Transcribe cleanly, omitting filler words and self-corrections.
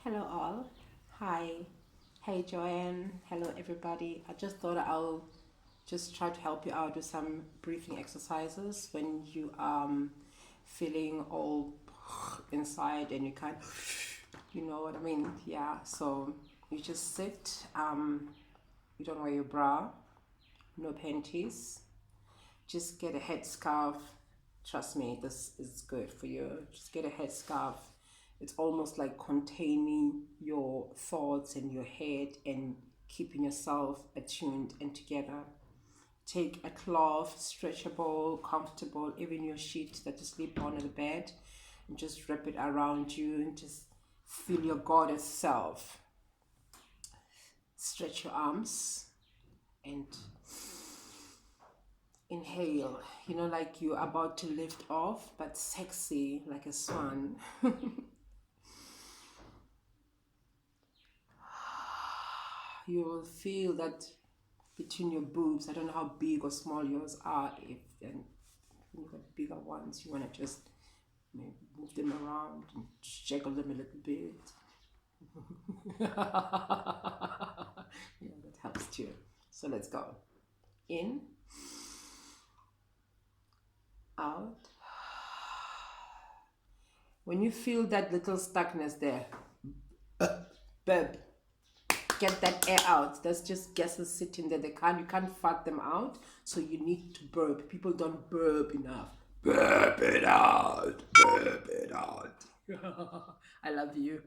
Hello all. Hi. Hey Joanne. Hello everybody. I just thought I'll just try to help you out with some breathing exercises when you feeling all inside and you can't, you know what I mean? Yeah. So you just sit. You don't wear your bra, no panties. Just get a headscarf. Trust me, this is good for you. Just get a headscarf. It's almost like containing your thoughts and your head and keeping yourself attuned and together. Take a cloth, stretchable, comfortable, even your sheet that you sleep on in the bed, and just wrap it around you and just feel your goddess self. Stretch your arms and inhale, like you're about to lift off, but sexy like a swan. You will feel that between your boobs. I don't know how big or small yours are. If then you've got bigger ones, you want to just maybe move them around and jiggle them a little bit. Yeah, that helps too. So let's go. In, out. When you feel that little stuckness there, burp. Get that air out. That's just gases sitting there. You can't fart them out. So you need to burp. People don't burp enough. Burp it out. Burp it out. I love you.